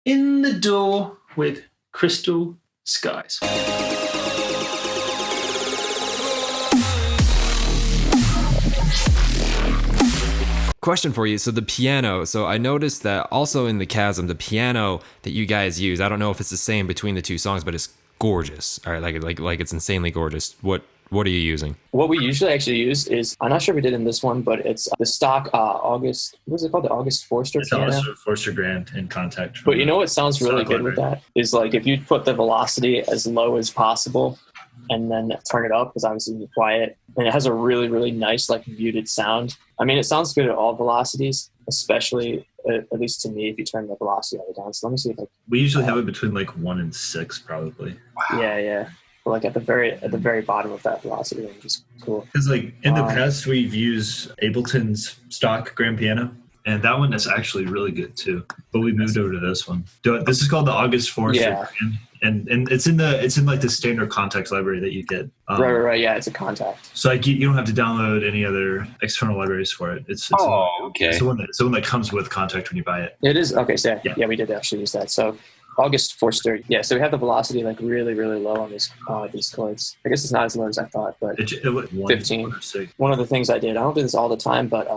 in the door with Crystal Skies. Question for you. So the piano. So I noticed that also in the Chasm, the piano that you guys use, I don't know if it's the same between the two songs, but it's gorgeous. All right, like it's insanely gorgeous. What are you using? What we usually actually use is, I'm not sure if we did in this one, but it's the stock August, what's it called? The August Forster piano? It's August Forster Grand in Contact. But you know what sounds really good with that? Is like if you put the velocity as low as possible and then turn it up, because obviously you quiet, and it has a really, really nice like muted sound. I mean, it sounds good at all velocities, especially at least to me if you turn the velocity all the way down. So let me see if we usually have it between like 1 and 6 probably. Wow. Yeah. But like at the very bottom of that velocity range is cool. Because like in the past we've used Ableton's stock grand piano, and that one is actually really good too. But we moved over to this one. This is called the August Forster. Yeah. And it's in like the standard context library that you get. Right. Yeah, it's a contact. So like you don't have to download any other external libraries for it. It's okay. It's the one that comes with contact when you buy it. It is okay. So yeah, we did actually use that. So August Forster. Yeah, so we have the velocity like really, really low on these chords. I guess it's not as low as I thought, but it 15. One of the things I did, I don't do this all the time, but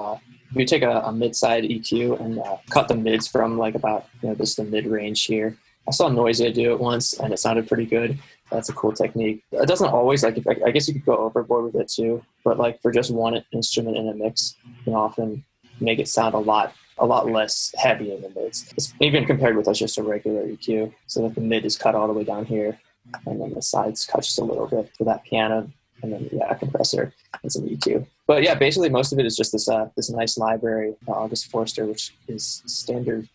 if you take a mid-side EQ and cut the mids from like about just the mid-range here. I saw Noisia do it once, and it sounded pretty good. That's a cool technique. It doesn't always, like, I guess you could go overboard with it too, but like for just one instrument in a mix, you can often make it sound a lot less heavy in the mids. It's even compared with just a regular EQ. So that the mid is cut all the way down here, and then the sides cut just a little bit for that piano, and then a compressor and some EQ. But yeah, basically most of it is just this nice library, August Forster, which is standard.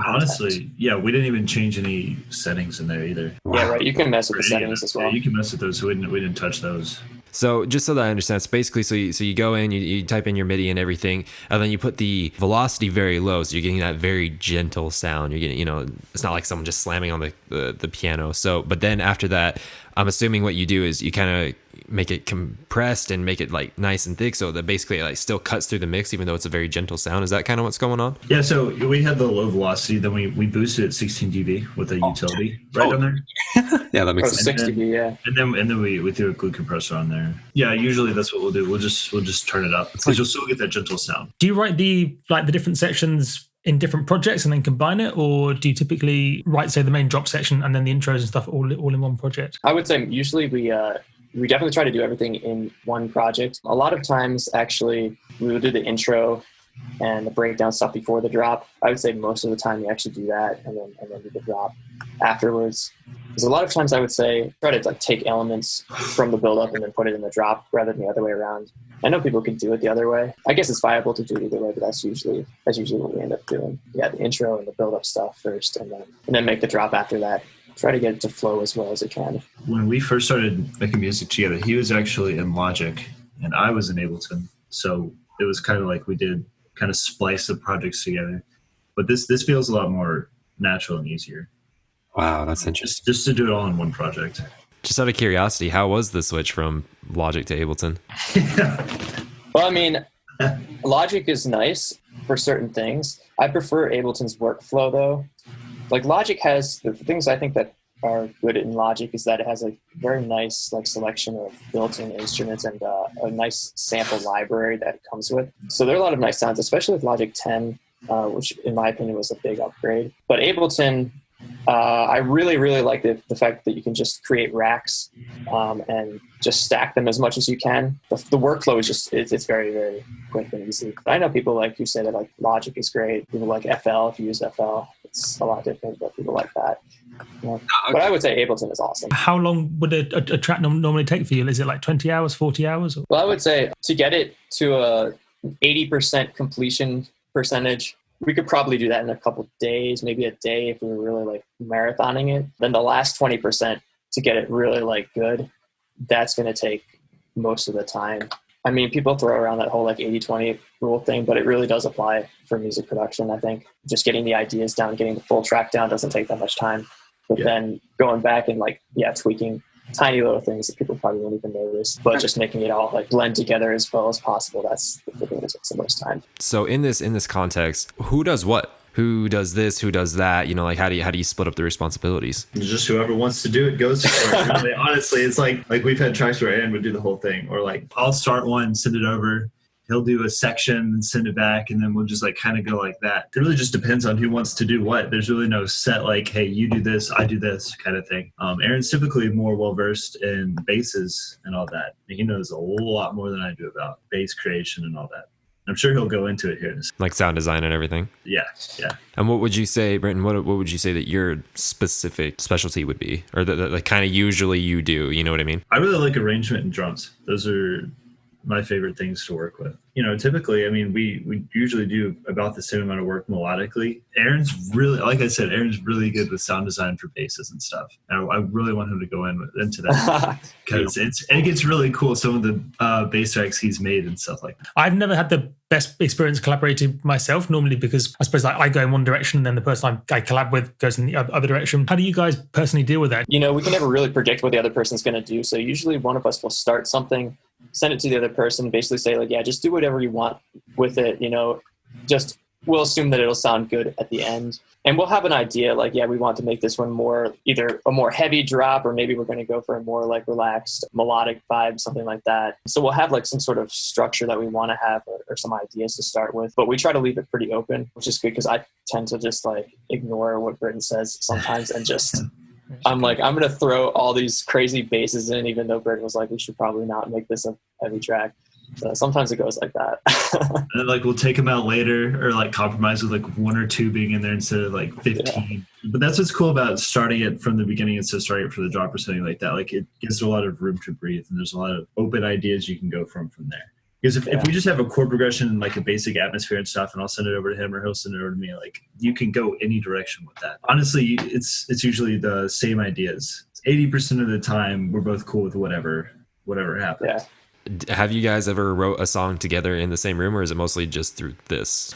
Honestly, yeah, we didn't even change any settings in there either. Yeah, right. You can mess with the settings as well. Yeah, you can mess with those. So we didn't touch those. So just so that I understand, it's basically, so you go in, you type in your MIDI and everything, and then you put the velocity very low, so you're getting that very gentle sound. You're getting, it's not like someone just slamming on the piano. So, but then after that, I'm assuming what you do is you kind of make it compressed and make it like nice and thick, so that basically it like still cuts through the mix, even though it's a very gentle sound. Is that kind of what's going on? Yeah. So we had the low velocity, then we boosted it 16 dB with a utility on there. Yeah, that makes sense. 6 dB, yeah. And then we threw a glue compressor on there. Yeah, usually that's what we'll do. We'll just turn it up because you'll still get that gentle sound. Do you write the different sections in different projects and then combine it, or do you typically write, say, the main drop section and then the intros and stuff all in one project? I would say usually we definitely try to do everything in one project. A lot of times, actually, we will do the intro and the breakdown stuff before the drop. I would say most of the time we actually do that and then do the drop afterwards. Because a lot of times I would say try to like take elements from the build-up and then put it in the drop rather than the other way around. I know people can do it the other way. I guess it's viable to do it either way, but that's usually what we end up doing. Yeah, the intro and the build-up stuff first, and then make the drop after that. Try to get it to flow as well as it can. When we first started making music together, he was actually in Logic and I was in Ableton. So it was kind of like we did kind of splice the projects together. But this feels a lot more natural and easier. Wow, that's interesting. Just to do it all in one project. Just out of curiosity, how was the switch from Logic to Ableton? Well, I mean, Logic is nice for certain things. I prefer Ableton's workflow though. Like Logic has the things I think that are good in Logic is that it has a very nice like selection of built-in instruments and a nice sample library that it comes with. So there are a lot of nice sounds, especially with Logic 10, which in my opinion was a big upgrade. But Ableton, I really, really like the fact that you can just create racks and just stack them as much as you can. The workflow is just, it's very, very quick and easy. I know people like who say that like Logic is great. People like FL, if you use FL, it's a lot different, but people like that. Yeah. But I would say Ableton is awesome. How long would a track normally take for you? Is it like 20 hours, 40 hours? Or? Well, I would say to get it to a 80% completion percentage, we could probably do that in a couple days, maybe a day if we were really like marathoning it. Then the last 20% to get it really like good, that's going to take most of the time. I mean, people throw around that whole like 80-20 rule thing, but it really does apply for music production, I think. Just getting the ideas down, getting the full track down doesn't take that much time. But then going back and like, tweaking tiny little things that people probably won't even notice, but just making it all like blend together as well as possible. That's the thing that takes the most time. So in this context, who does what? who does this, who does that, you know, like how do you split up the responsibilities? Just whoever wants to do it goes for it. Really, honestly, it's like we've had tracks where Aaron would do the whole thing, or like I'll start one, send it over, he'll do a section and send it back, and then we'll just like kind of go like that. It really just depends on who wants to do what. There's really no set like, hey, you do this, I do this kind of thing. Aaron's typically more well-versed in basses and all that. He knows a lot more than I do about bass creation and all that. I'm sure he'll go into it here. Like sound design and everything? Yeah. And what would you say, Brenton, what would you say that your specific specialty would be? Or the kind of usually you do, you know what I mean? I really like arrangement and drums. Those are my favorite things to work with. You know, typically, I mean, we usually do about the same amount of work melodically. Aaron's really, like I said, Aaron's really good with sound design for basses and stuff. And I really want him to go into that because it gets really cool. Some of the bass tracks he's made and stuff like that. I've never had the best experience collaborating myself, normally because I suppose I go in one direction and then the person I collab with goes in the other direction. How do you guys personally deal with that? You know, we can never really predict what the other person's going to do. So usually one of us will start something, send it to the other person, basically say like, yeah, just do whatever you want with it. You know, just we'll assume that it'll sound good at the end. And we'll have an idea like, yeah, we want to make this one more, either a more heavy drop, or maybe we're going to go for a more like relaxed melodic vibe, something like that. So we'll have like some sort of structure that we want to have, or some ideas to start with. But we try to leave it pretty open, which is good because I tend to just like ignore what Britton says sometimes and just... I'm like, I'm going to throw all these crazy basses in, even though Britton was like, we should probably not make this a heavy track. So sometimes it goes like that. And then like we'll take them out later, or like compromise with like 1 or 2 being in there instead of like 15. Yeah. But that's what's cool about starting it from the beginning instead of starting it for the drop or something like that. Like it gives a lot of room to breathe, and there's a lot of open ideas you can go from there. Because if we just have a chord progression and like a basic atmosphere and stuff, and I'll send it over to him or he'll send it over to me, like you can go any direction with that. Honestly, it's usually the same ideas. 80% of the time, we're both cool with whatever happens. Yeah. Have you guys ever wrote a song together in the same room, or is it mostly just through this?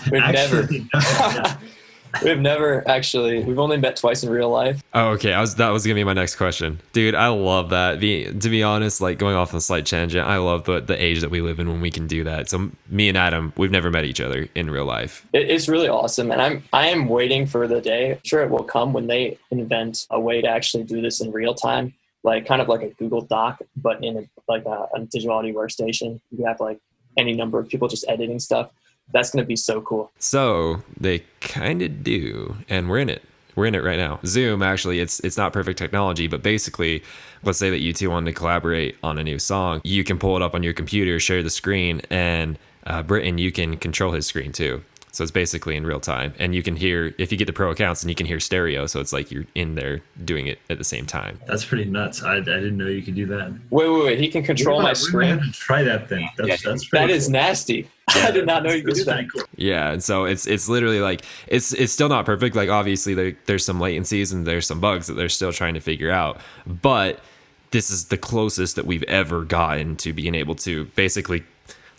We've never actually. We've only met twice in real life. Oh, okay. That was gonna be my next question, dude. I love that. To be honest, like going off on a slight tangent, I love the age that we live in when we can do that. So me and Adam, we've never met each other in real life. It's really awesome, and I am waiting for the day. I'm sure it will come when they invent a way to actually do this in real time, like kind of like a Google Doc, but in a digital audio workstation. You have like any number of people just editing stuff. That's going to be so cool. So they kind of do, and we're in it. We're in it right now. Zoom, actually, it's not perfect technology, but basically, let's say that you two wanted to collaborate on a new song. You can pull it up on your computer, share the screen, and Britton, you can control his screen too. So it's basically in real time. And you can hear, if you get the pro accounts, and you can hear stereo. So it's like you're in there doing it at the same time. That's pretty nuts. I didn't know you could do that. Wait. He can control my screen? We're going to have to try that thing. That's that is nasty. Yeah, I did not know you could do that. Cool. Yeah, and so it's literally like it's still not perfect. Like obviously there's some latencies and there's some bugs that they're still trying to figure out. But this is the closest that we've ever gotten to being able to basically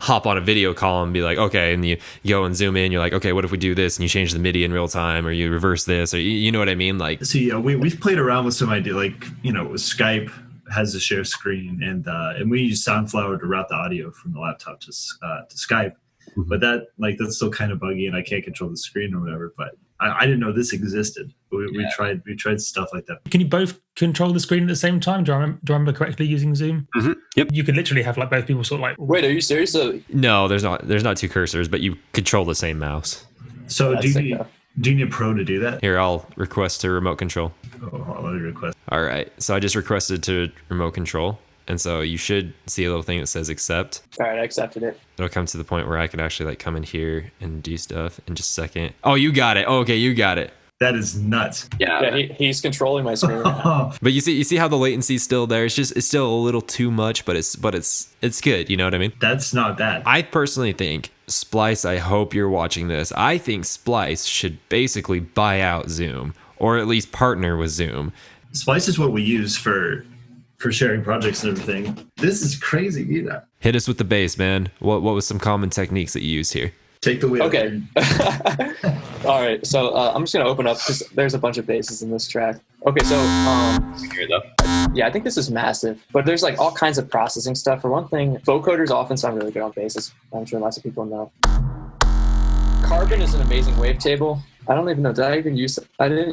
hop on a video call and be like, okay, and you go and zoom in. You're like, okay, what if we do this? And you change the MIDI in real time, or you reverse this, or you know what I mean? Like, so yeah, we've played around with some idea, like with Skype has a share screen, and we use Soundflower to route the audio from the laptop to Skype. Mm-hmm. But that's still kind of buggy, and I can't control the screen or whatever. But I didn't know this existed. We tried stuff like that. Can you both control the screen at the same time? Do I remember correctly using Zoom? Mm-hmm. Yep. You could literally have like both people sort of like. Wait, are you serious? No, there's not 2 cursors, but you control the same mouse. So do you need a pro to do that? Here, I'll request to remote control. Oh, I'll let you request. All right. So I just requested to remote control. And so you should see a little thing that says accept. All right, I accepted it. It'll come to the point where I can actually like come in here and do stuff in just a second. Oh, you got it. Oh, okay, you got it. That is nuts. Yeah, he's controlling my screen right now. But you see how the latency's still there. It's still a little too much, but it's good. You know what I mean? That's not bad. I personally think Splice, I hope you're watching this. I think Splice should basically buy out Zoom, or at least partner with Zoom. Splice is what we use for sharing projects and everything. This is crazy. Hit us with the bass, man. What was some common techniques that you used here? Take the wheel. Okay. All right. So I'm just going to open up because there's a bunch of basses in this track. Okay. So yeah, I think this is massive, but there's like all kinds of processing stuff. For one thing, vocoders often sound really good on basses. I'm sure lots of people know. Carbon is an amazing wavetable. I don't even know. I didn't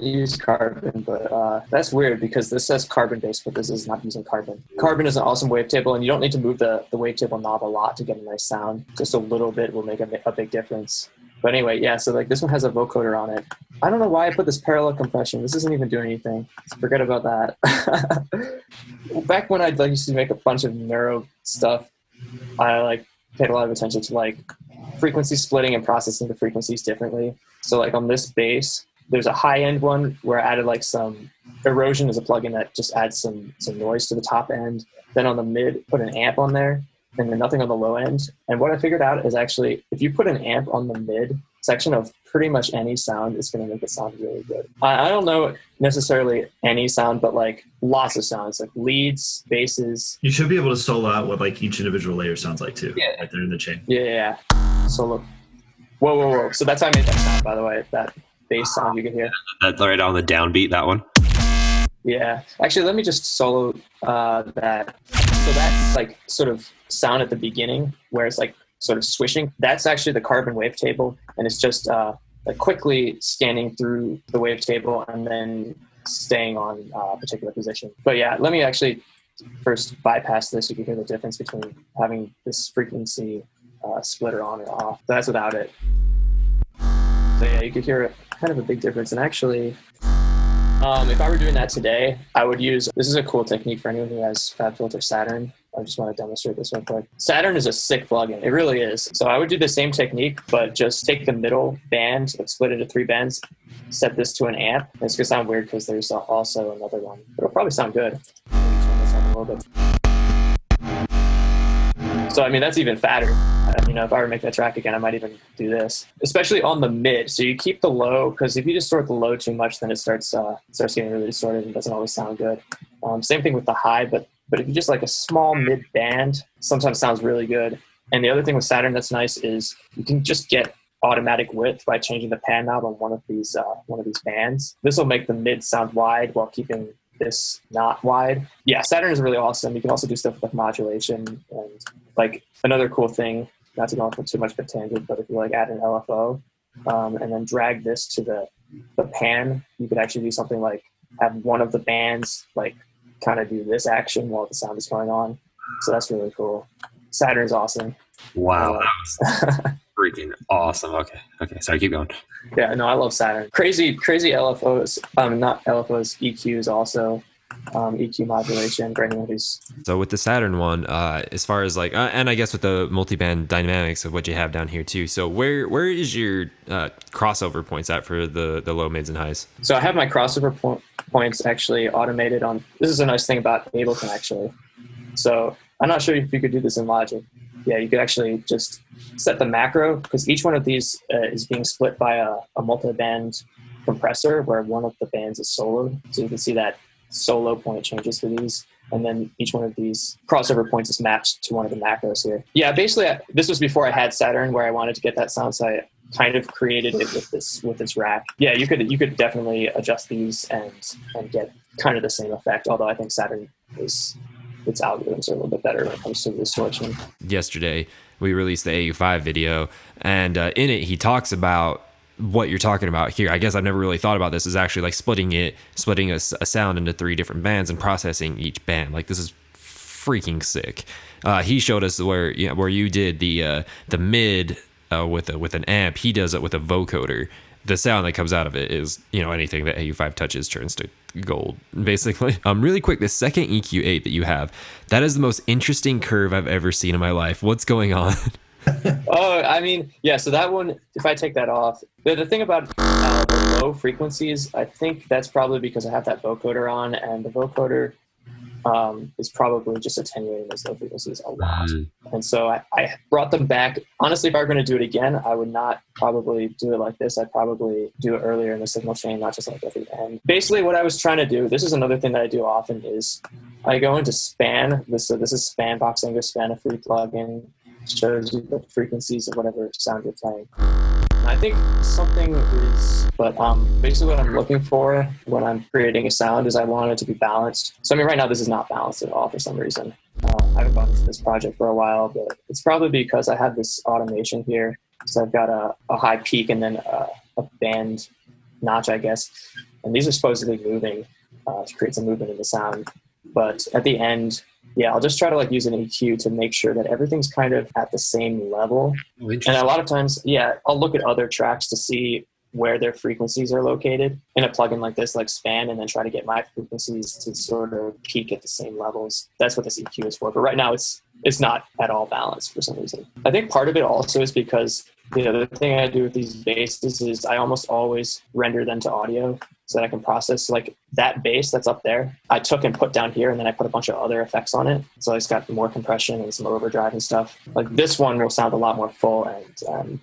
use Carbon, but that's weird because this says Carbon based, but this is not using Carbon. Carbon is an awesome wavetable, and you don't need to move the wavetable knob a lot to get a nice sound. Just a little bit will make a big difference. But anyway, yeah, so like this one has a vocoder on it. I don't know why I put this parallel compression. This isn't even doing anything. So forget about that. Back when I used to make a bunch of neuro stuff, I paid a lot of attention to like frequency splitting and processing the frequencies differently. So like on this bass, there's a high end one where I added like some erosion as a plugin that just adds some noise to the top end. Then on the mid, put an amp on there, and then nothing on the low end. And what I figured out is actually if you put an amp on the mid section of pretty much any sound, it's going to make it sound really good. I don't know necessarily any sound, but like lots of sounds, like leads, basses. You should be able to solo out what like each individual layer sounds like too. Yeah. Right there in the chain. Yeah. Solo. Whoa. So that's how I made that sound, by the way, that bass sound you can hear. That right on the downbeat, that one? Yeah. Actually, let me just solo that. So that's like sort of sound at the beginning where it's like sort of swishing. That's actually the Carbon wavetable, and it's just like quickly scanning through the wavetable and then staying on a particular position. But yeah, let me actually first bypass this. You can hear the difference between having this frequency splitter on or off. That's without it. So yeah, you could hear kind of a big difference. And actually, if I were doing that today, I would use, this is a cool technique for anyone who has FabFilter Saturn. I just want to demonstrate this real quick. Saturn is a sick plugin. It really is. So I would do the same technique, but just take the middle band, like split it into 3 bands, set this to an amp. It's going to sound weird because there's also another one, but it'll probably sound good. Turn this up a little bit. So, I mean, that's even fatter. If I were to make that track again, I might even do this, especially on the mid. So you keep the low, because if you distort the low too much, then it starts getting really distorted and doesn't always sound good. Same thing with the high, but if you just like a small mid band, sometimes sounds really good. And the other thing with Saturn that's nice is you can just get automatic width by changing the pan knob on one of these bands. This will make the mid sound wide while keeping this not wide. Yeah, Saturn is really awesome. You can also do stuff with like modulation and like another cool thing, not to go off on too much of a tangent, but if you like add an LFO and then drag this to the pan, you could actually do something like have one of the bands like kind of do this action while the sound is going on. So that's really cool. Saturn is awesome. Wow, that was freaking awesome. Okay, sorry, keep going. Yeah, no, I love Saturn. Crazy LFOs, not LFOs, EQs also. EQ modulation, for anyone who's... So with the Saturn one, as far as like, and I guess with the multiband dynamics of what you have down here too. So where is your crossover points at for the low, mids, and highs? So I have my crossover points actually automated on. This is a nice thing about Ableton actually. So I'm not sure if you could do this in Logic. Yeah, you could actually just set the macro because each one of these is being split by a multi-band compressor where one of the bands is soloed. So you can see that solo point changes for these, and then each one of these crossover points is matched to one of the macros here. Yeah, basically this was before I had Saturn where I wanted to get that sound, so I kind of created it with this rack. Yeah, you could definitely adjust these and get kind of the same effect, although I think Saturn its algorithms are a little bit better when it comes to distortion. Yesterday we released the AU5 video, and in it he talks about what you're talking about here. I guess I've never really thought about this, is actually like splitting a sound into 3 different bands and processing each band. Like, this is freaking sick. He showed us where you did the mid with an amp. He does it with a vocoder. The sound that comes out of it is, anything that AU5 touches turns to gold, basically. Really quick, the second EQ8 that you have, that is the most interesting curve I've ever seen in my life. What's going on? Oh, I mean, yeah, so that one, if I take that off, the thing about the low frequencies, I think that's probably because I have that vocoder on, and the vocoder is probably just attenuating those low frequencies a lot. And so I brought them back. Honestly, if I were going to do it again, I would not probably do it like this. I'd probably do it earlier in the signal chain, not just like at the end. Basically, what I was trying to do, this is another thing that I do often, is I go into Span. So this is Span Boxing, go Span, a free plugin. Shows you the frequencies of whatever sound you're playing. And I think something is, but basically what I'm looking for when I'm creating a sound is I want it to be balanced. So I mean, right now this is not balanced at all for some reason. I haven't gone into this project for a while, but it's probably because I have this automation here So I've got a high peak and then a band notch, I guess. And these are supposedly moving to create some movement in the sound. But at the end, yeah, I'll just try to like use an EQ to make sure that everything's kind of at the same level. Oh, and a lot of times, yeah, I'll look at other tracks to see where their frequencies are located in a plugin like this, like Span, and then try to get my frequencies to sort of peak at the same levels. That's what this EQ is for. But right now it's not at all balanced for some reason. I think part of it also is because the other thing I do with these basses is I almost always render them to audio so that I can process like that bass that's up there. I took and put down here, and then I put a bunch of other effects on it. So it's got more compression and some overdrive and stuff. Like this one will sound a lot more full and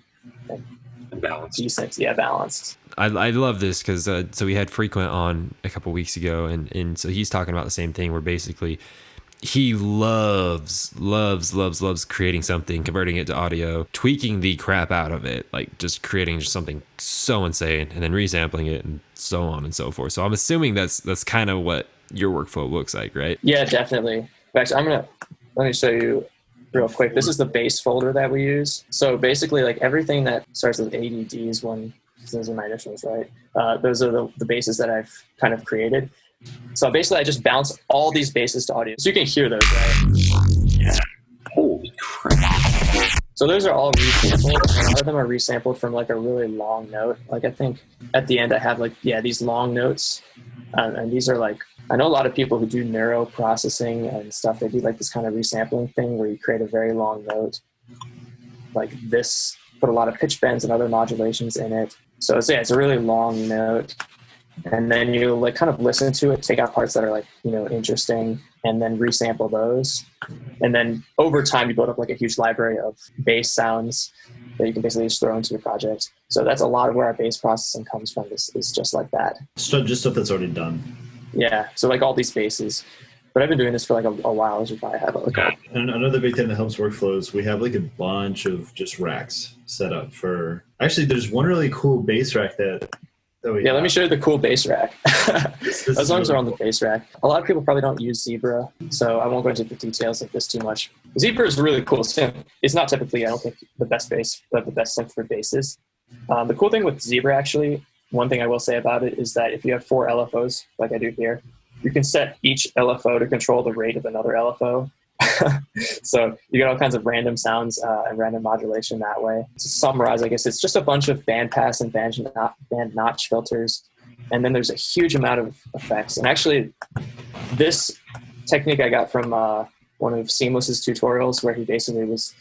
balanced. Decent, yeah, balanced. I love this because so we had Frequent on a couple weeks ago, and so he's talking about the same thing where basically he loves creating something, converting it to audio, tweaking the crap out of it, like just creating just something so insane, and then resampling it and so on and so forth. So I'm assuming that's kind of what your workflow looks like, right? Yeah, definitely. Actually, let me show you real quick. This is the bass folder that we use. So basically, like everything that starts with ADDs, those are my initials, right? Those are the basses that I've kind of created. So basically, I just bounce all these basses to audio. So you can hear those, right? Yeah. Holy crap. So those are all resampled. A lot of them are resampled from like a really long note. Like I think at the end I have like, yeah, these long notes. And these are like, I know a lot of people who do neuro processing and stuff. They do like this kind of resampling thing where you create a very long note. Like this, put a lot of pitch bends and other modulations in it. So it's a really long note. And then you like kind of listen to it, take out parts that are like, interesting, and then resample those. And then over time, you build up like a huge library of bass sounds that you can basically just throw into your project. So that's a lot of where our bass processing comes from, is just like that. So just stuff that's already done. Yeah. So like all these basses. But I've been doing this for like a while, as you probably have. And another big thing that helps workflows, we have like a bunch of just racks set up for. Actually, there's one really cool bass rack that let me show you the cool bass rack. As long as we're on the bass rack. A lot of people probably don't use Zebra, so I won't go into the details of this too much. Zebra is a really cool synth. It's not typically, I don't think, the best bass, but the best synth for basses. The cool thing with Zebra, actually, one thing I will say about it is that if you have 4 LFOs, like I do here, you can set each LFO to control the rate of another LFO. So you get all kinds of random sounds and random modulation that way. To summarize, I guess it's just a bunch of bandpass and band notch filters, and then there's a huge amount of effects. And actually, this technique I got from one of Seamless's tutorials, where he basically was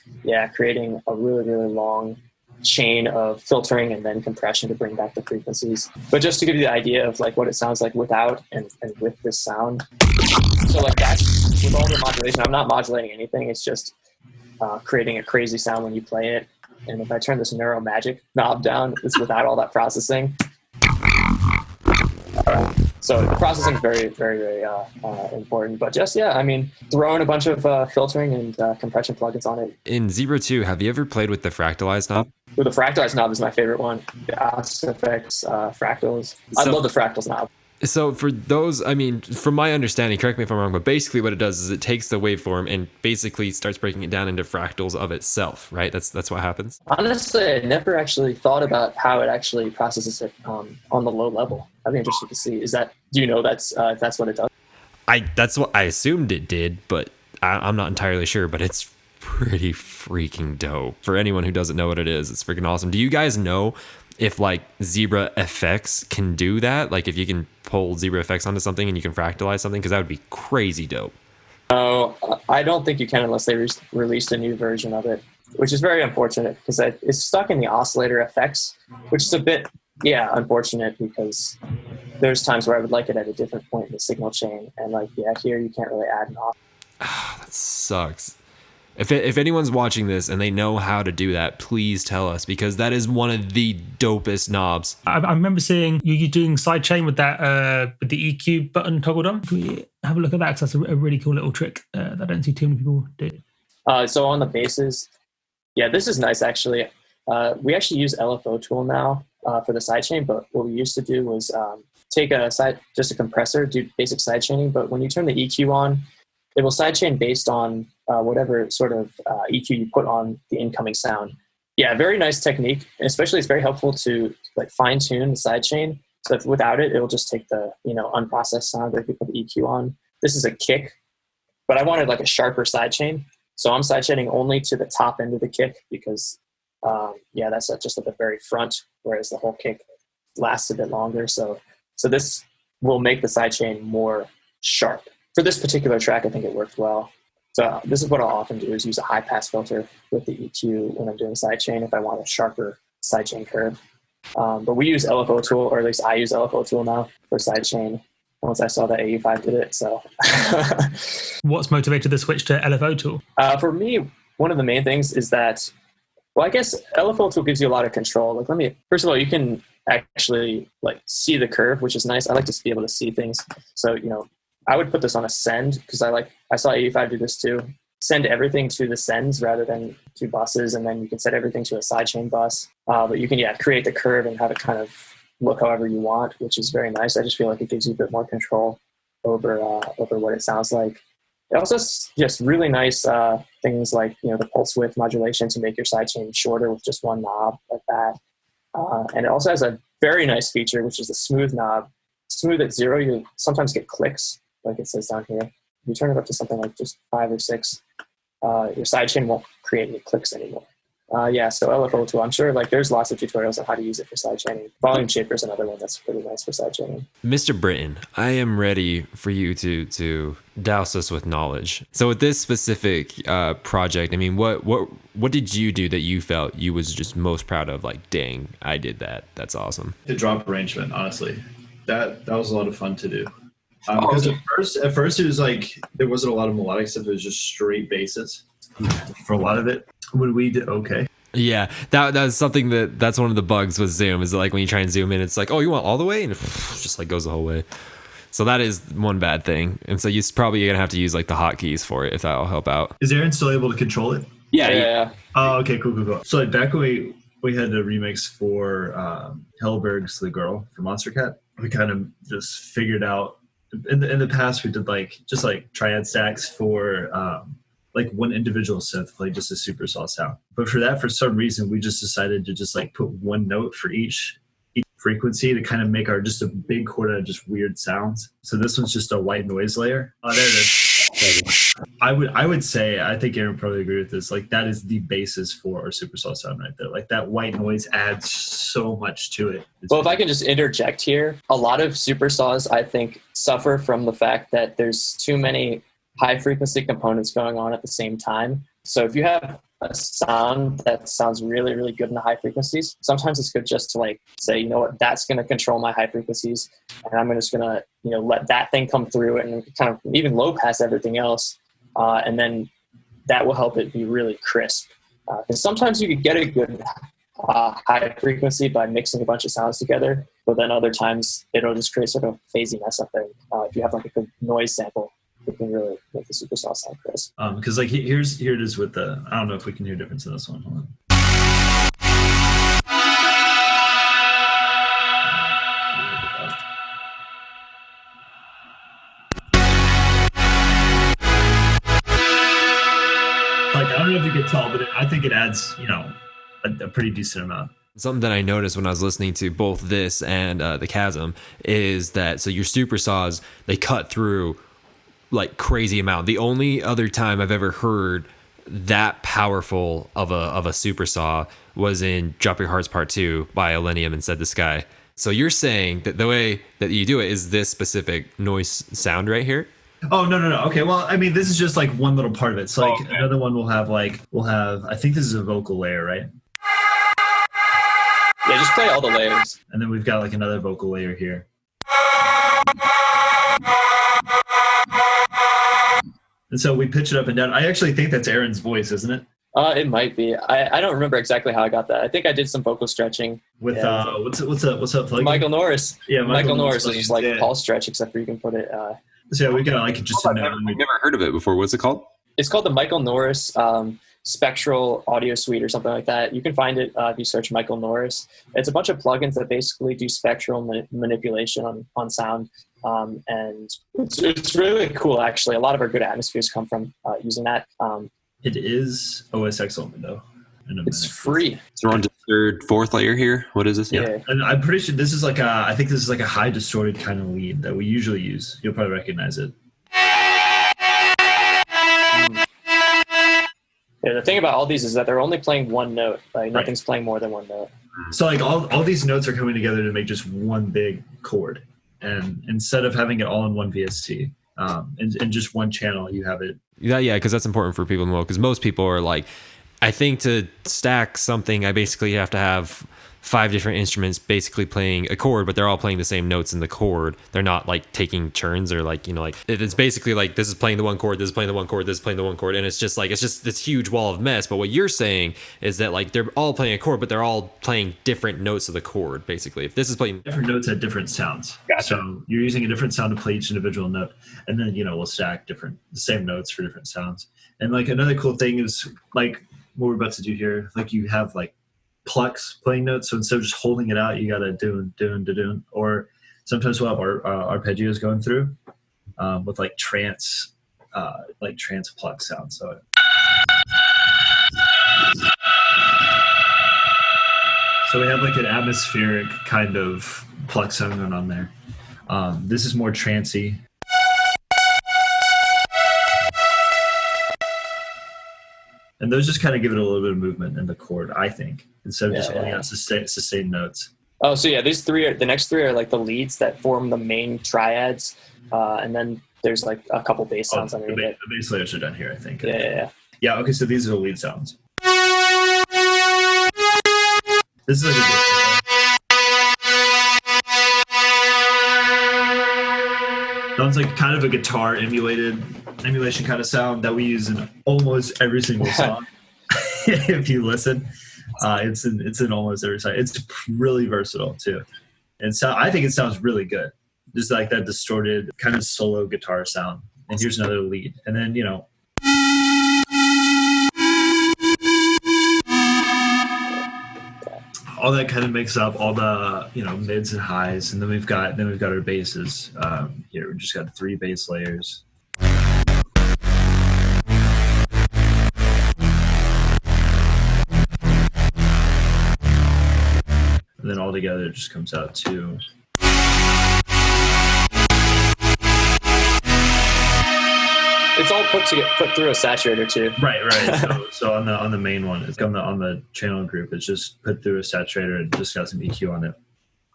creating a really, really long chain of filtering and then compression to bring back the frequencies. But just to give you the idea of like what it sounds like without and with this sound. So like that's with all the modulation, I'm not modulating anything. It's just creating a crazy sound when you play it. And if I turn this Neuro Magic knob down, it's without all that processing. So the processing is very, very, very important. But just, throwing a bunch of filtering and compression plugins on it. In Zebra 2, have you ever played with the fractalized knob? The fractalized knob is my favorite one. The effects, fractals. I love the fractals knob. So for those, from my understanding, correct me if I'm wrong, but basically what it does is it takes the waveform and basically starts breaking it down into fractals of itself, right? That's what happens? Honestly, I never actually thought about how it actually processes it on the low level. I'd be interested to see. Do you know that's what it does? That's what I assumed it did, but I'm not entirely sure, but it's pretty freaking dope. For anyone who doesn't know what it is, it's freaking awesome. Do you guys know if like Zebra FX can do that? Like if you can pull Zebra FX onto something and you can fractalize something, because that would be crazy dope. Oh, I don't think you can unless they released a new version of it, which is very unfortunate because it's stuck in the oscillator effects, which is a bit, unfortunate because there's times where I would like it at a different point in the signal chain. And here you can't really add an oscillator. That sucks. If anyone's watching this and they know how to do that, please tell us, because that is one of the dopest knobs. I remember seeing you doing sidechain with that with the EQ button toggled on. Can we have a look at that? Because that's a really cool little trick that I don't see too many people do. So on the basses, this is nice actually. We actually use LFO tool now for the sidechain, but what we used to do was take just a compressor, do basic sidechaining. But when you turn the EQ on, it will sidechain based on whatever sort of EQ you put on the incoming sound. Yeah, very nice technique. And especially it's very helpful to like fine tune the sidechain. So if without it, it'll just take the, unprocessed sound, or if you put the EQ on. This is a kick, but I wanted like a sharper sidechain. So I'm sidechaining only to the top end of the kick because, that's just at the very front, whereas the whole kick lasts a bit longer. So this will make the sidechain more sharp. For this particular track, I think it worked well. So this is what I'll often do, is use a high pass filter with the EQ when I'm doing sidechain if I want a sharper sidechain curve. But we use LFO tool, or at least I use LFO tool now for sidechain once I saw that AU5 did it. So what's motivated the switch to LFO tool? For me, one of the main things is that, I guess LFO tool gives you a lot of control. Like first of all, you can actually like see the curve, which is nice. I like to be able to see things. So, I would put this on a send because I saw AU5 do this too. Send everything to the sends rather than to buses, and then you can set everything to a sidechain bus. But you can create the curve and have it kind of look however you want, which is very nice. I just feel like it gives you a bit more control over what it sounds like. It also has just really nice things like the pulse width modulation to make your sidechain shorter with just one knob like that. And it also has a very nice feature, which is the smooth knob. Smooth at 0, you sometimes get clicks, like it says down here. If you turn it up to something like just 5 or 6, your sidechain won't create any clicks anymore. So LFO tool, I'm sure like there's lots of tutorials on how to use it for sidechaining. Volume Shaper is another one that's pretty nice for sidechaining. Mr. Britton, I am ready for you to douse us with knowledge. So with this specific project, I mean, what did you do that you felt you was just most proud of? Like, dang, I did that. That's awesome. The drop arrangement, honestly, that was a lot of fun to do. Because at first it was like there wasn't a lot of melodic stuff. It was just straight basses for a lot of it. When we did okay. Yeah, that's something that's one of the bugs with Zoom is that, like, when you try and zoom in, it's like, oh, you want all the way, and it just like goes the whole way. So that is one bad thing, and so you're probably gonna have to use like the hotkeys for it if that'll help out. Is Aaron still able to control it? Yeah. Oh, okay, cool. So like back when we had a remix for Hellberg's The Girl for Monster Cat, we kind of just figured out in the past we did like just like triad stacks for like one individual synth play just a super saw sound. But for that, for some reason, we just decided to just like put one note for each frequency to kind of make our just a big chord out of just weird sounds. So this one's just a white noise layer. Oh, there it is. I would say, I think Aaron probably agree with this, like that is the basis for our super saw sound right there. Like that white noise adds so much to it. Well, if I can just interject here, a lot of super saws, I think, suffer from the fact that there's too many high frequency components going on at the same time. So if you have a sound that sounds really, really good in the high frequencies, sometimes it's good just to like say, you know what, that's going to control my high frequencies, and I'm just going to, let that thing come through and kind of even low pass everything else. And then that will help it be really crisp. Because sometimes you could get a good high frequency by mixing a bunch of sounds together, but then other times it'll just create sort of a phasey mess up there. If you have like a good noise sample, it can really make the super saw sound crisp. Because like here it is with the, I don't know if we can hear a difference in this one. Hold on. Like I don't know if you could tell, but I think it adds, a pretty decent amount. Something that I noticed when I was listening to both this and the Chasm is that, so your super saws, they cut through like crazy amount. The only other time I've ever heard that powerful of a super saw was in Drop Your Hearts Part 2 by Illenium and Said the Sky. So you're saying that the way that you do it is this specific noise sound right here? Oh, no. Okay, well, I mean, this is just like one little part of it. So like another one we'll have, I think this is a vocal layer, right? Yeah, just play all the layers. And then we've got like another vocal layer here. And so we pitch it up and down. I actually think that's Aaron's voice, isn't it? It might be. I don't remember exactly how I got that. I think I did some vocal stretching with what's up plug? Michael Norris. Yeah, Michael Norris is just like pulse stretch, except for you can put it. So yeah, we got like just. I've never heard of it before. What's it called? It's called the Michael Norris Spectral Audio Suite or something like that. You can find it if you search Michael Norris. It's a bunch of plugins that basically do spectral manipulation on sound. And it's really cool, actually. A lot of our good atmospheres come from using that. It is OS X only, though. in a It's minute. free. So we're on the third, fourth layer here. What is this? Yeah. And I'm pretty sure this is like I think this is like a high distorted kind of lead that we usually use. You'll probably recognize it. Yeah, the thing about all these is that they're only playing one note. Like nothing's playing more than one note. So like all these notes are coming together to make just one big chord. And instead of having it all in one VST, in just one channel, you have it. Yeah, because that's important for people to know. Because most people are like, I think to stack something, I basically have to have 5 different instruments basically playing a chord, but they're all playing the same notes in the chord. They're not like taking turns or like, you know, like it's basically like this is playing the one chord, this is playing the one chord, this is playing the one chord. And it's just this huge wall of mess. But what you're saying is that like they're all playing a chord, but they're all playing different notes of the chord, basically. If this is playing Different notes at different sounds. Gotcha. So you're using a different sound to play each individual note. And then, you know, we'll stack the same notes for different sounds. And like another cool thing is like what we're about to do here, like you have like plucks playing notes. So instead of just holding it out, you got to doon. Or sometimes we'll have our arpeggios going through with like trance pluck sound. So we have like an atmospheric kind of pluck sound going on there. This is more trancey. And those just kind of give it a little bit of movement in the chord, I think, instead of just holding out sustained notes. Oh, so yeah, the next three are like the leads that form the main triads, and then there's like a couple bass sounds underneath it. The bass layers are done here, I think. Yeah. Yeah. Okay, so these are the lead sounds. This is like sounds like kind of a guitar emulation kind of sound that we use in almost every single song. If you listen, it's in almost every song. It's really versatile too, and so I think it sounds really good. Just like that distorted kind of solo guitar sound. And here's another lead, and then you know. All that kind of makes up all the mids and highs, and then we've got our basses. Here we just got 3 bass layers. And then all together it just comes out to. It's all put through a saturator too. Right. So on the main one, it's on the channel group. It's just put through a saturator and just got some EQ on it.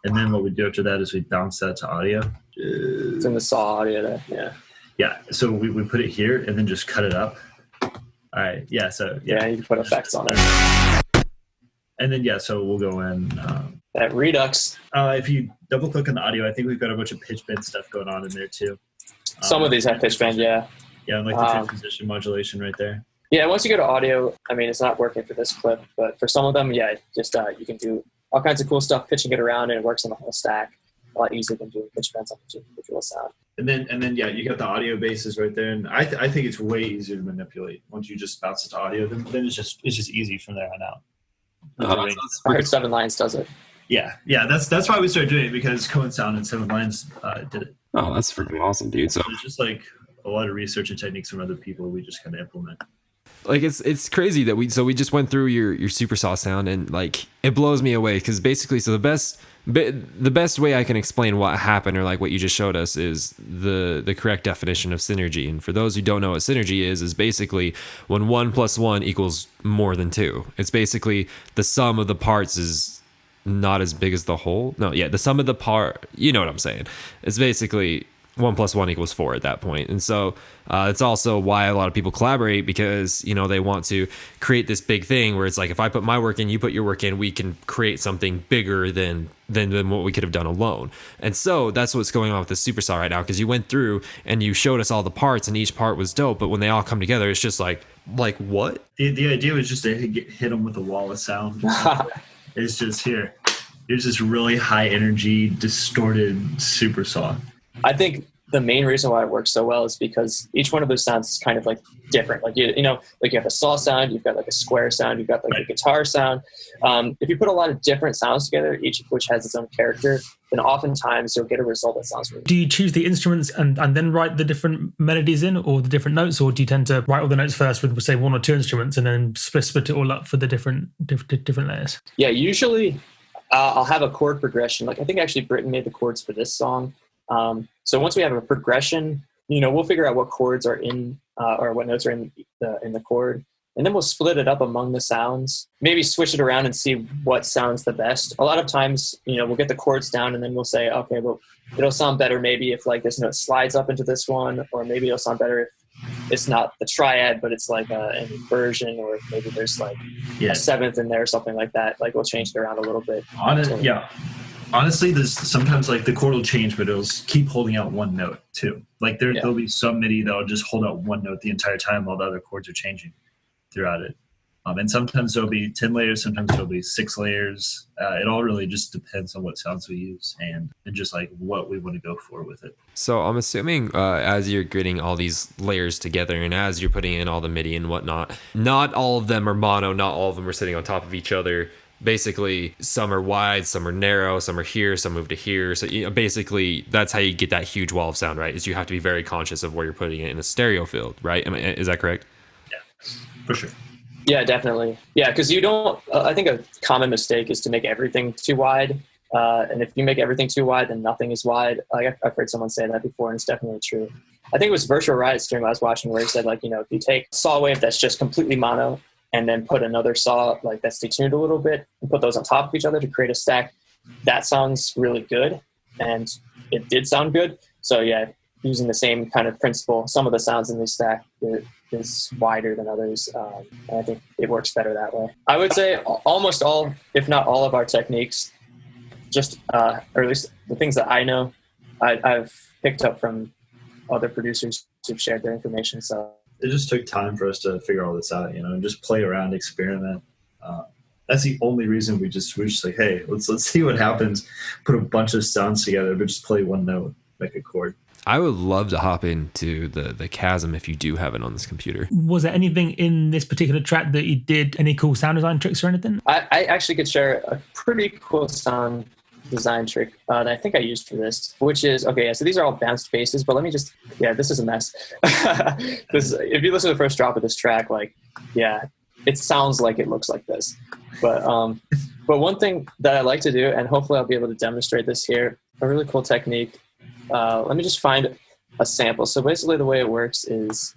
And then what we do after that is we bounce that to audio. It's in the saw audio there. Yeah. Yeah. So we put it here and then just cut it up. All right. Yeah. So yeah, you can put effects on it. And then so we'll go in. That Redux. If you double click on the audio, I think we've got a bunch of pitch bend stuff going on in there too. Some of these have pitch bend, yeah. Yeah, and like the transposition modulation right there. Yeah, once you go to audio, I mean, it's not working for this clip, but for some of them, yeah, just you can do all kinds of cool stuff, pitching it around, and it works on the whole stack a lot easier than doing pitch bends on each individual sound. And then you got the audio bases right there, and I think it's way easier to manipulate once you just bounce it to audio. Then it's just easy from there on out. I heard 7 Lines does it. Yeah, that's why we started doing it, because Cohen Sound and 7 Lines did it. Oh, that's freaking awesome, dude. So it's just like a lot of research and techniques from other people we just kind of implement. Like it's crazy that we just went through your super saw sound, and like it blows me away, because basically the best way I can explain what happened, or like what you just showed us, is the correct definition of synergy. And for those who don't know what synergy is basically when 1 + 1 equals more than 2. It's basically the sum of the parts is not as big as the whole. No, yeah, the sum of the part, you know what I'm saying. It's basically 1 + 1 = 4 at that point. And so it's also why a lot of people collaborate, because they want to create this big thing where it's like, if I put my work in, you put your work in, we can create something bigger than what we could have done alone. And so that's what's going on with the Supersaw right now, because you went through and you showed us all the parts, and each part was dope, but when they all come together, it's just like what? The idea was just to hit them with a wall of sound. It's just here's this really high energy distorted Supersaw. I think the main reason why it works so well is because each one of those sounds is kind of like different. Like, you know, like you have a saw sound, you've got like a square sound, you've got like a guitar sound. If you put a lot of different sounds together, each of which has its own character, then oftentimes you'll get a result that sounds really good. Do you choose the instruments and then write the different melodies in, or the different notes, or do you tend to write all the notes first with, say, one or two instruments and then split it all up for the different layers? Yeah, usually I'll have a chord progression. Like, I think actually Britton made the chords for this song. So once we have a progression, you know, we'll figure out what chords are in, or what notes are in the chord, and then we'll split it up among the sounds, maybe switch it around and see what sounds the best. A lot of times, you know, we'll get the chords down and then we'll say, okay, well, it'll sound better maybe if like this note slides up into this one, or maybe it'll sound better if it's not the triad, but it's like an inversion, or maybe there's like a seventh in there or something like that. Like, we'll change it around a little bit. Honestly, there's sometimes like the chord will change, but it'll keep holding out one note too. Like there'll be some MIDI that'll just hold out one note the entire time while the other chords are changing throughout it. And sometimes there'll be 10 layers, sometimes there'll be 6 layers. It all really just depends on what sounds we use and just like what we want to go for with it. So I'm assuming as you're getting all these layers together and as you're putting in all the MIDI and whatnot, not all of them are mono, not all of them are sitting on top of each other. Basically, some are wide, some are narrow, some are here, some move to here. So, you know, basically, that's how you get that huge wall of sound, right? Is you have to be very conscious of where you're putting it in a stereo field, right? Is that correct? Yeah, for sure. Yeah, definitely. Yeah, because you don't. I think a common mistake is to make everything too wide. And if you make everything too wide, then nothing is wide. Like, I've heard someone say that before, and it's definitely true. I think it was Virtual Riot stream I was watching where he said, like, you know, if you take a saw wave that's just completely mono, and then put another saw like that's detuned a little bit and put those on top of each other to create a stack, that sounds really good. And it did sound good. So yeah, using the same kind of principle, some of the sounds in this stack is wider than others. And I think it works better that way. I would say almost all, if not all of our techniques, just, or at least the things that I know, I've picked up from other producers who've shared their information. So it just took time for us to figure all this out, you know, and just play around, experiment. That's the only reason we're just like, hey, let's see what happens. Put a bunch of sounds together, but just play one note, make a chord. I would love to hop into the Chasm if you do have it on this computer. Was there anything in this particular track that you did, any cool sound design tricks or anything? I actually could share a pretty cool sound design trick that I think I used for this, which is, okay, yeah, so these are all bounced basses, but let me just, yeah, this is a mess. If you listen to the first drop of this track, like, yeah, it sounds like it looks like this. But one thing that I like to do, and hopefully I'll be able to demonstrate this here, a really cool technique. Let me just find a sample. So basically the way it works is,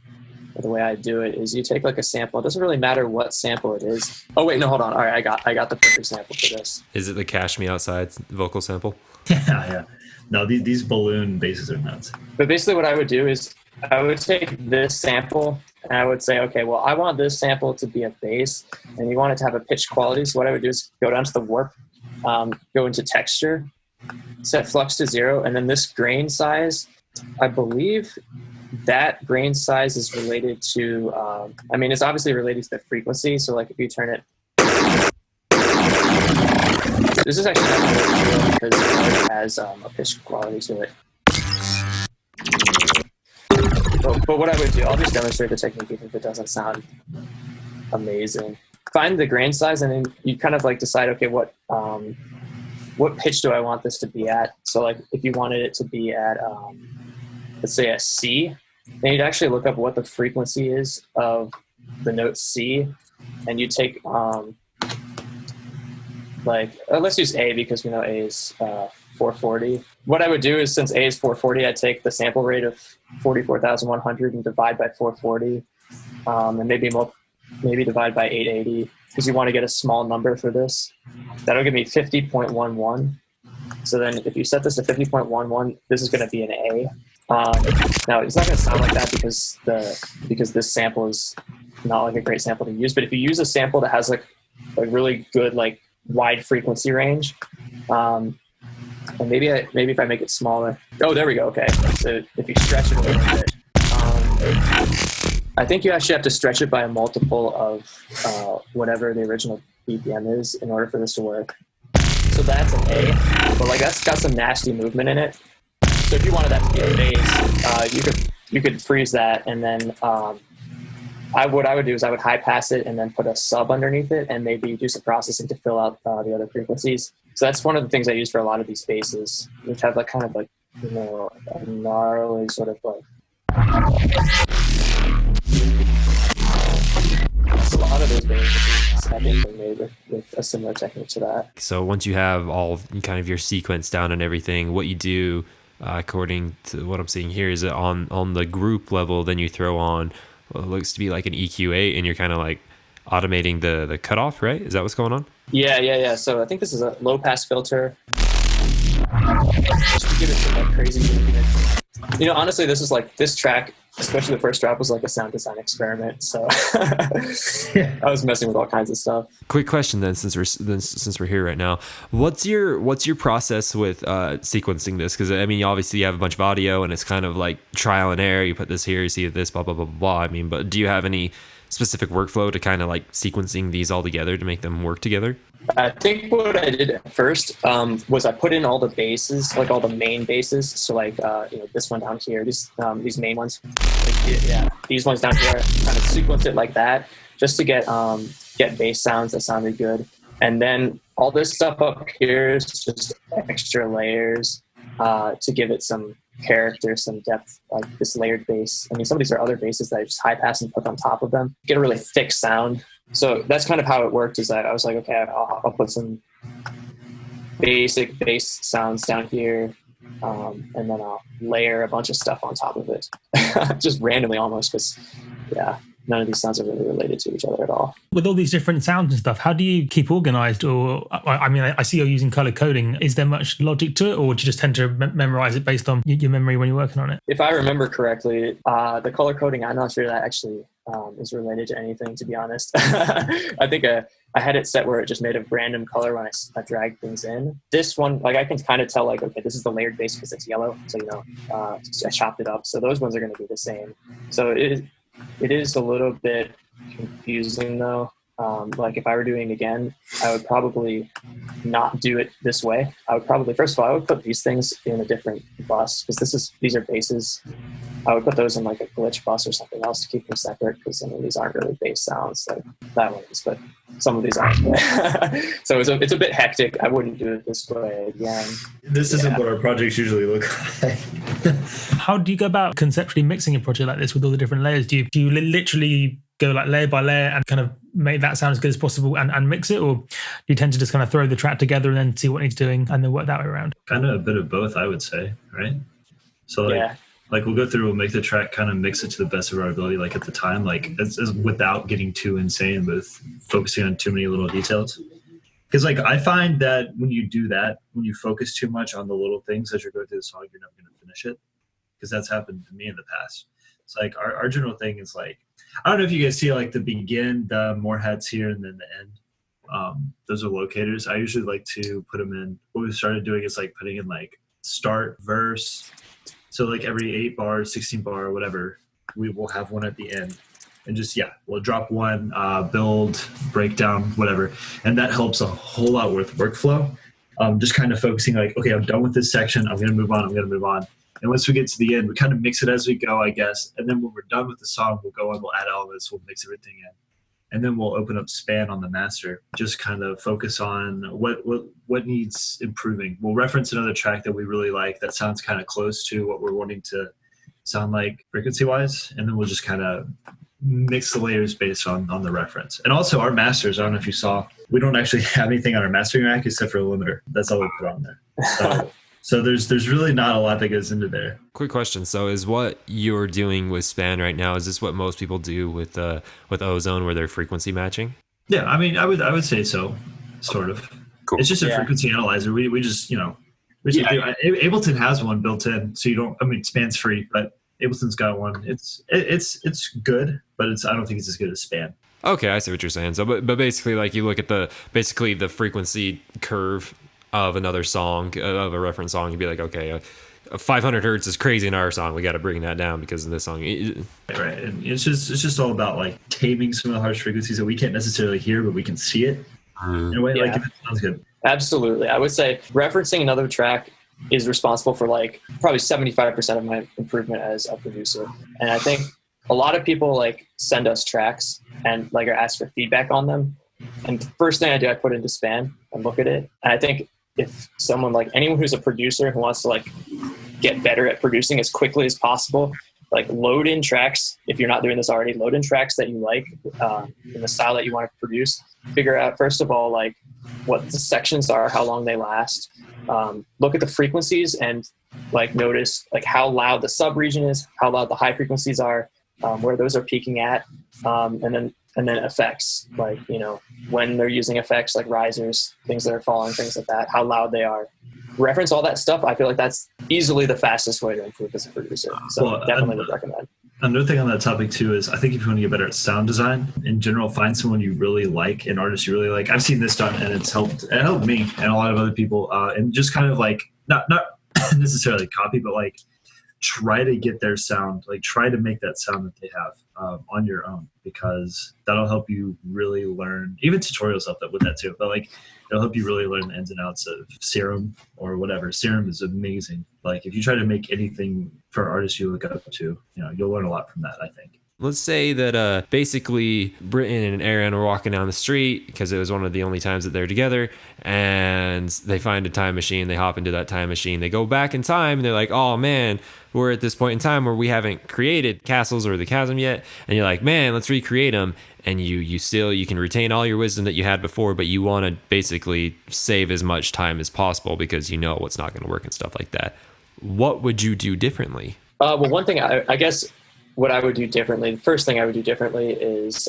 the way I do it is you take like a sample. It doesn't really matter what sample it is. Oh wait, no, hold on. All right, I got the perfect sample for this. Is it the Cash Me Outside vocal sample? Yeah. No, these balloon basses are nuts. But basically what I would do is I would take this sample and I would say, okay, well, I want this sample to be a bass and you want it to have a pitch quality. So what I would do is go down to the warp, go into texture, set flux to 0, and then this grain size, I believe that grain size is related to, it's obviously related to the frequency. So like if you turn it, this is actually not really because it has a pitch quality to it. But what I would do, I'll just demonstrate the technique even if it doesn't sound amazing. Find the grain size and then you kind of like decide, okay, what pitch do I want this to be at? So like if you wanted it to be at, let's say a C, then you'd actually look up what the frequency is of the note C, and you take let's use A because we know A is 440. What I would do is, since A is 440, I take the sample rate of 44,100 and divide by 440, and maybe divide by 880 because you want to get a small number for this. That'll give me 50.11. So then if you set this to 50.11, this is going to be an A. Now it's not going to sound like that because this sample is not like a great sample to use. But if you use a sample that has like a really good like wide frequency range, and maybe if I make it smaller. Oh, there we go. Okay, so if you stretch it a little bit, I think you actually have to stretch it by a multiple of whatever the original BPM is in order for this to work. So that's an A, but like that's got some nasty movement in it. So if you wanted that to be a bass, you could freeze that, and then what I would do is I would high pass it and then put a sub underneath it, and maybe do some processing to fill out the other frequencies. So that's one of the things I use for a lot of these basses, which have like kind of like, you know, a gnarly sort of like. A lot of those basses have been made with a similar technique to that. So once you have all kind of your sequence down and everything, what you do, according to what I'm seeing here, is that on the group level, then you throw on what looks to be like an EQ8, and you're kind of like automating the cutoff, right? Is that what's going on? Yeah. So I think this is a low pass filter. Just to give it some like crazy movement. You know, honestly, this track, especially the first drop, was like a sound design experiment. So I was messing with all kinds of stuff. Quick question then, since we're here right now, what's your process with sequencing this? Because I mean, obviously you have a bunch of audio, and it's kind of like trial and error. You put this here, you see this, blah blah blah blah blah. I mean, but do you have any specific workflow to kind of like sequencing these all together to make them work together? I think what I did at first was I put in all the basses, like all the main basses. So like, you know, this one down here, these main ones, these ones down here, kind of sequence it like that, just to get bass sounds that sounded good. And then all this stuff up here is just extra layers to give it some character, some depth, like this layered bass. I mean, some of these are other basses that I just high pass and put on top of them, get a really thick sound. So that's kind of how it worked, is that I was like, okay, I'll put some basic bass sounds down here, and then I'll layer a bunch of stuff on top of it. Just randomly almost, because, yeah, none of these sounds are really related to each other at all. With all these different sounds and stuff, how do you keep organized? Or, I mean, I see you're using color coding. Is there much logic to it, or do you just tend to memorize it based on your memory when you're working on it? If I remember correctly, the color coding, I'm not sure that actually is related to anything, to be honest. I think I had it set where it just made a random color when I dragged things in. This one, like, I can kind of tell, like, okay, this is the layered bass because it's yellow. So, you know, I chopped it up. So those ones are going to be the same. So it is a little bit confusing, though. Like, if I were doing it again, I would probably not do it this way. I would probably, first of all, I would put these things in a different bus, because these are basses. I would put those in like a glitch bus or something else to keep them separate, because I mean, these aren't really bass sounds like that one is, but some of these aren't. So it's a bit hectic. I wouldn't do it this way again. This isn't what our projects usually look like. How do you go about conceptually mixing a project like this with all the different layers? Do you literally go like layer by layer and kind of make that sound as good as possible and mix it, or do you tend to just kind of throw the track together and then see what needs doing and then work that way around? Kind of a bit of both, I would say, right? So like we'll go through, we'll make the track, kind of mix it to the best of our ability, like at the time, like it's without getting too insane with focusing on too many little details. Because like I find that when you do that, when you focus too much on the little things as you're going through the song, you're never going to finish it. Because that's happened to me in the past. It's like our general thing is like, I don't know if you guys see like the begin, the more hats here, and then the end. Those are locators. I usually like to put them in. What we started doing is like putting in like start, verse. So like every 8 bars, 16 bar, whatever, we will have one at the end. And just, we'll drop one, build, breakdown, whatever. And that helps a whole lot with workflow. Just kind of focusing like, okay, I'm done with this section. I'm going to move on. And once we get to the end, we kind of mix it as we go, I guess. And then when we're done with the song, we'll go on, we'll add elements, we'll mix everything in. And then we'll open up span on the master. Just kind of focus on what needs improving. We'll reference another track that we really like that sounds kind of close to what we're wanting to sound like frequency-wise. And then we'll just kind of mix the layers based on the reference. And also our masters, I don't know if you saw, we don't actually have anything on our mastering rack except for a limiter. That's all we put on there. So there's really not a lot that goes into there. Quick question. So is what you're doing with Span right now, is this what most people do with Ozone, where they're frequency matching? Yeah, I mean, I would say so, sort of. Cool. It's just a frequency analyzer. We just, Ableton has one built in, so you don't, I mean, Span's free, but Ableton's got one. It's good, but I don't think it's as good as Span. Okay, I see what you're saying. So, but basically, like you look at the frequency curve of another song, of a reference song, you'd be like, okay, 500 hertz is crazy in our song. We got to bring that down because of this song. Right, and it's just all about like taming some of the harsh frequencies that we can't necessarily hear, but we can see it in a way. Like if it sounds good. Absolutely, I would say referencing another track is responsible for like probably 75% of my improvement as a producer. And I think a lot of people like send us tracks and like are asked for feedback on them. And the first thing I do, I put into Span and look at it. And I think if someone like anyone who's a producer who wants to like get better at producing as quickly as possible, like load in tracks. If you're not doing this already, load in tracks that you like in the style that you want to produce. Figure out, first of all, like what the sections are, how long they last. Look at the frequencies and like notice like how loud the sub region is, how loud the high frequencies are, where those are peaking at. And then effects, like, you know, when they're using effects like risers, things that are falling, things like that, how loud they are. Reference all that stuff. I feel like that's easily the fastest way to improve as a producer. So definitely would recommend. Another thing on that topic too is I think if you want to get better at sound design in general, find someone you really like, an artist you really like. I've seen this done and it helped me and a lot of other people. And just kind of like not necessarily copy, but like try to get their sound, like try to make that sound that they have on your own, because that'll help you really learn. Even tutorials help with that too, but like it'll help you really learn the ins and outs of Serum or whatever. Serum is amazing. Like if you try to make anything for artists you look up to, you know, you'll learn a lot from that, I think. Let's say that basically Britton and Aaron are walking down the street because it was one of the only times that they're together, and they find a time machine. They hop into that time machine. They go back in time and they're like, oh man, we're at this point in time where we haven't created Castles or the Chasm yet. And you're like, man, let's recreate them. And you can retain all your wisdom that you had before, but you want to basically save as much time as possible because you know what's not going to work and stuff like that. What would you do differently? Well, one thing I guess what I would do differently, the first thing I would do differently is,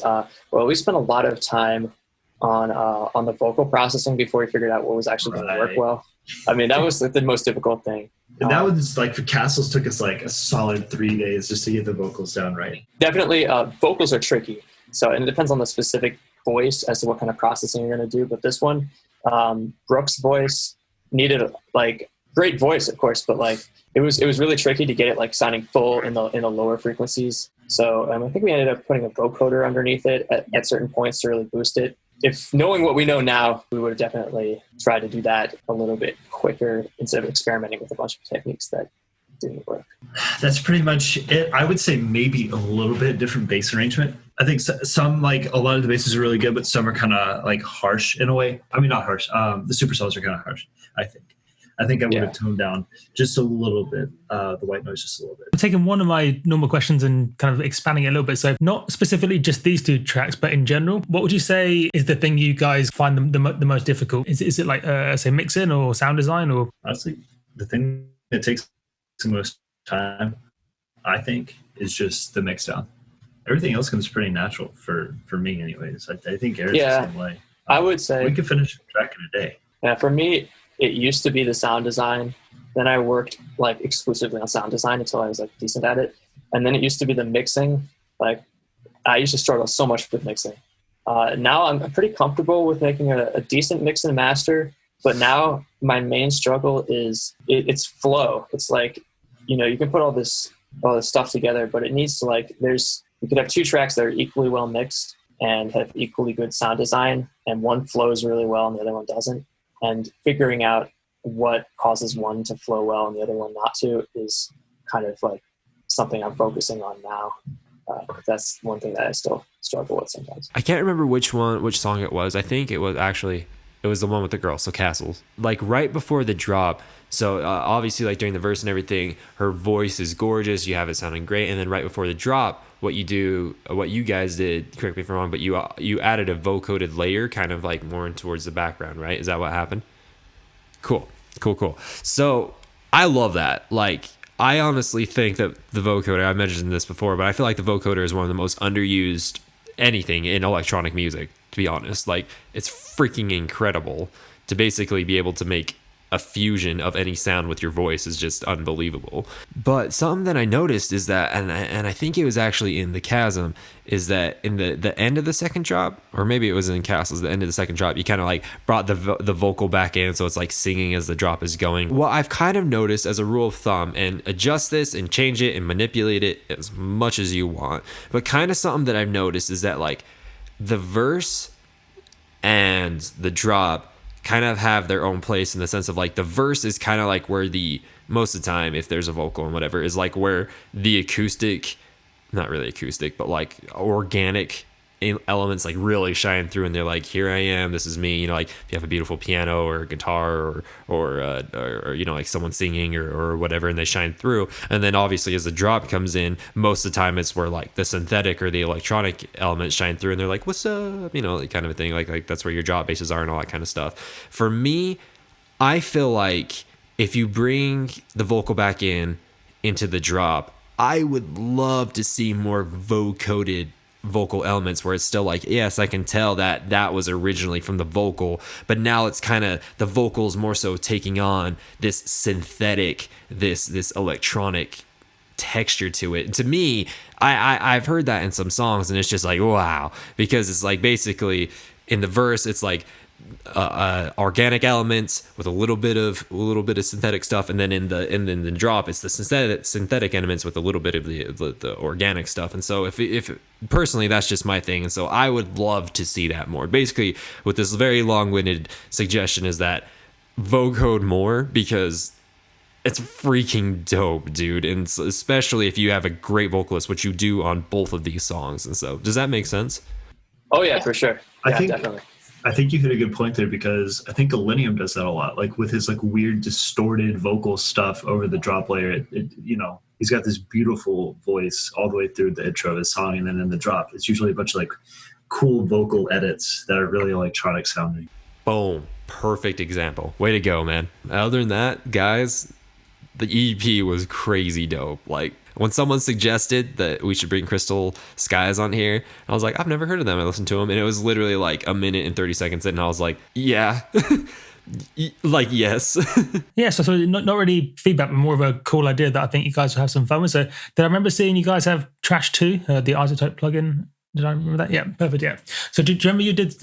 we spent a lot of time on the vocal processing before we figured out what was actually going to work well. I mean, that was like the most difficult thing. And that was like, for Castles took us like a solid 3 days just to get the vocals down right. Definitely, vocals are tricky. So, and it depends on the specific voice as to what kind of processing you're going to do. But this one, Brooke's voice needed like great voice, of course, but like it was really tricky to get it like sounding full in the lower frequencies. So I think we ended up putting a vocoder underneath it at certain points to really boost it. If knowing what we know now, we would have definitely tried to do that a little bit quicker instead of experimenting with a bunch of techniques that didn't work. That's pretty much it. I would say maybe a little bit different bass arrangement. I think some, like a lot of the basses are really good, but some are kind of like harsh in a way. I mean, not harsh. The supercells are kind of harsh, I think. I would have toned down just a little bit, the white noise just a little bit. I'm taking one of my normal questions and kind of expanding it a little bit. So not specifically just these two tracks, but in general, what would you say is the thing you guys find the most difficult? Is it like, say, mixing or sound design? Or honestly, the thing that takes the most time, I think, is just the mix down. Everything else comes pretty natural for me anyways. I think Eric's the same way. I would say we could finish a track in a day. Yeah, for me, it used to be the sound design. Then I worked like exclusively on sound design until I was like decent at it. And then it used to be the mixing. Like I used to struggle so much with mixing. Now I'm pretty comfortable with making a decent mix and master. But now my main struggle is it's flow. It's like, you know, you can put all this stuff together, but it needs to like, you could have two tracks that are equally well mixed and have equally good sound design, and one flows really well and the other one doesn't. And figuring out what causes one to flow well and the other one not to is kind of like something I'm focusing on now. That's one thing that I still struggle with sometimes. I can't remember which song it was. I think it was the one with the girl, so Castles. Like right before the drop, so obviously like during the verse and everything, her voice is gorgeous, you have it sounding great, and then right before the drop, what you guys did, correct me if I'm wrong, but you added a vocoded layer kind of like more towards the background, right? Is that what happened? Cool. So I love that. Like I honestly think that the vocoder, I mentioned this before, but I feel like the vocoder is one of the most underused anything in electronic music, to be honest. Like it's freaking incredible to basically be able to make a fusion of any sound with your voice is just unbelievable. But something that I noticed is that, and I think it was actually in the Chasm, is that in the end of the second drop, or maybe it was in Castles, the end of the second drop, you kind of like brought the vocal back in, so it's like singing as the drop is going. What I've kind of noticed as a rule of thumb, and adjust this and change it and manipulate it as much as you want, but kind of something that I've noticed is that like the verse and the drop kind of have their own place in the sense of like the verse is kind of like where most of the time, if there's a vocal and whatever, is like where the acoustic, not really acoustic, but like organic elements like really shine through, and they're like, here I am, this is me, you know, like if you have a beautiful piano or guitar or you know, like someone singing or whatever, and they shine through. And then obviously as the drop comes in, most of the time it's where like the synthetic or the electronic elements shine through, and they're like, what's up, you know, like kind of a thing, like that's where your drop basses are and all that kind of stuff. For me, I feel like if you bring the vocal back into the drop, I would love to see more vocoded vocal elements where it's still like, yes, I can tell that was originally from the vocal, but now it's kind of the vocals more so taking on this synthetic, this electronic texture to it. To me, I've heard that in some songs, and it's just like, wow, because it's like basically in the verse it's like organic elements with a little bit of synthetic stuff, and then in the drop it's the synthetic elements with a little bit of the organic stuff. And so if personally, that's just my thing, and so I would love to see that more. Basically, with this very long-winded suggestion is that vocode more, because it's freaking dope, dude, and especially if you have a great vocalist, which you do on both of these songs. And so, does that make sense? Oh yeah, for sure. Yeah, definitely. I think you hit a good point there, because I think Illenium does that a lot, like with his like weird distorted vocal stuff over the drop layer. You know, he's got this beautiful voice all the way through the intro of his song, and then in the drop, it's usually a bunch of like cool vocal edits that are really electronic sounding. Boom. Perfect example. Way to go, man. Other than that, guys, the EP was crazy dope. Like, when someone suggested that we should bring Crystal Skies on here, I was like, I've never heard of them. I listened to them, and it was literally like a minute and 30 seconds in, and I was like, yeah. Like, yes. Yeah, so not really feedback, but more of a cool idea that I think you guys will have some fun with. So did I remember seeing you guys have Trash 2, the Isotope plugin? Did I remember that? Yeah, perfect, yeah. So do you remember you did...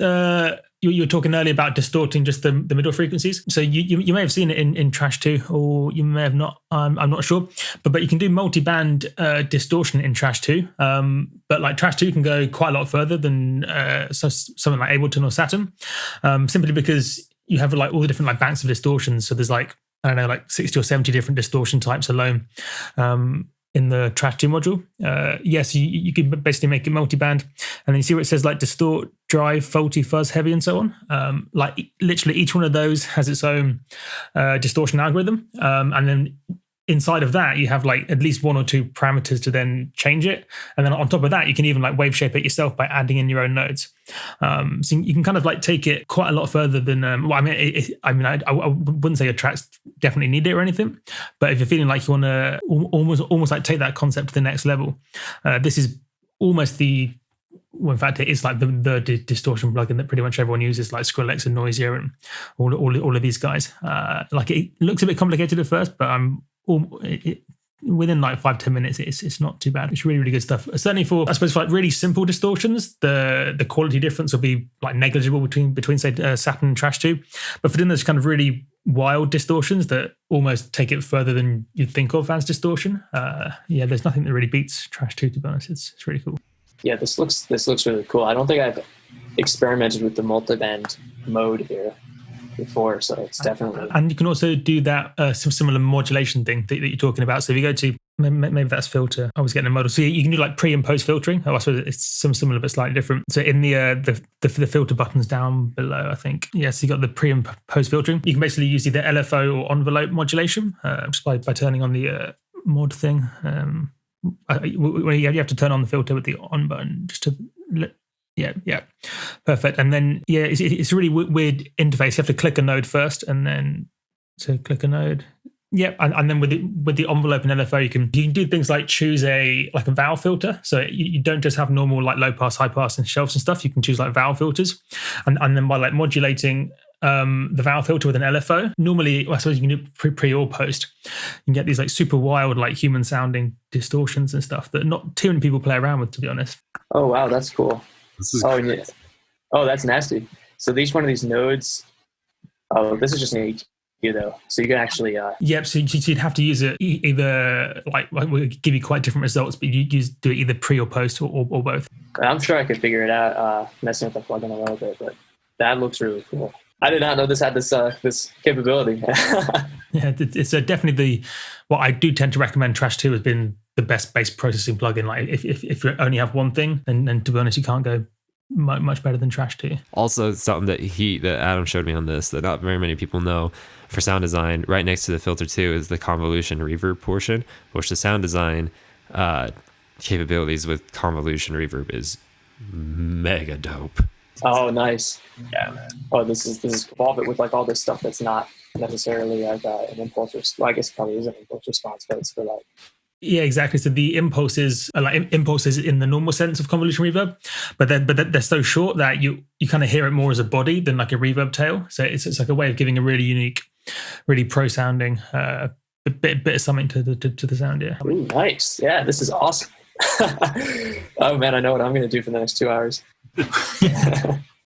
You were talking earlier about distorting just the middle frequencies. So you may have seen it in Trash 2, or you may have not. I'm not sure. But you can do multi-band distortion in Trash 2. But like Trash 2 can go quite a lot further than something like Ableton or Saturn, simply because you have like all the different like banks of distortions. So there's like, I don't know, like 60 or 70 different distortion types alone. In the Trash 2 module. Yes, you can basically make it multi-band, and then you see where it says like distort, drive, faulty, fuzz, heavy, and so on. Like literally each one of those has its own distortion algorithm, and then inside of that you have like at least one or two parameters to then change it, and then on top of that you can even like wave shape it yourself by adding in your own nodes. So you can kind of like take it quite a lot further than well, I wouldn't say your tracks definitely need it or anything, but if you're feeling like you want to almost like take that concept to the next level, this is almost well, in fact, it is like the distortion plugin that pretty much everyone uses, like Skrillex and Noisier and all of these guys. Like it looks a bit complicated at first, but within like 5-10 minutes, it's not too bad. It's really, really good stuff. Certainly for, I suppose, for like really simple distortions, the quality difference will be like negligible between say Saturn and Trash 2. But for doing those kind of really wild distortions that almost take it further than you'd think of as distortion, yeah, there's nothing that really beats Trash 2, to be honest. It's really cool. Yeah, this looks really cool. I don't think I've experimented with the multiband mode here before, so it's definitely... And you can also do that some similar modulation thing that you're talking about. So if you go to, maybe that's filter, I was getting a model. So you can do like pre and post filtering. I suppose it's some similar but slightly different. So in the filter buttons down below, I think, yes, you got the pre and post filtering. You can basically use either LFO or envelope modulation just by turning on the mod thing. You have to turn on the filter with the on button just to... Yeah, perfect. And then it's a really weird interface. You have to click a node first, and then click a node. Yeah, and then with the envelope and LFO, you can do things like choose a vowel filter. So you don't just have normal like low pass, high pass, and shelves and stuff. You can choose like vowel filters, and then by like modulating the vowel filter with an LFO. Normally, I suppose you can do pre or post. You can get these like super wild, like human sounding distortions and stuff that not too many people play around with, to be honest. Oh wow, that's cool. Oh, that's nasty. So each one of these nodes, this is just an EQ though. So you can actually... Yep, so you'd have to use it either, like we'll give you quite different results, but you do it either pre or post or both. I'm sure I could figure it out, messing with the plugin a little bit, but that looks really cool. I did not know this had this capability. Yeah, it's definitely what I do tend to recommend. Trash 2 has been the best bass processing plugin. Like if you only have one thing, and to be honest, you can't go much better than Trash 2. Also, something that Adam showed me on this that not very many people know for sound design, right next to the filter 2 is the convolution reverb portion, which the sound design capabilities with convolution reverb is mega dope. Oh, nice. Yeah, man. Oh, this is evolve it with like all this stuff that's not necessarily like an impulse. Well, I guess it probably is an impulse response, but it's for like. Yeah, exactly. So the impulses are like impulses in the normal sense of convolution reverb, but they're so short that you kind of hear it more as a body than like a reverb tail. So it's like a way of giving a really unique, really pro sounding bit of something to the sound. Yeah. Ooh, nice. Yeah, this is awesome. Oh man, I know what I'm going to do for the next 2 hours.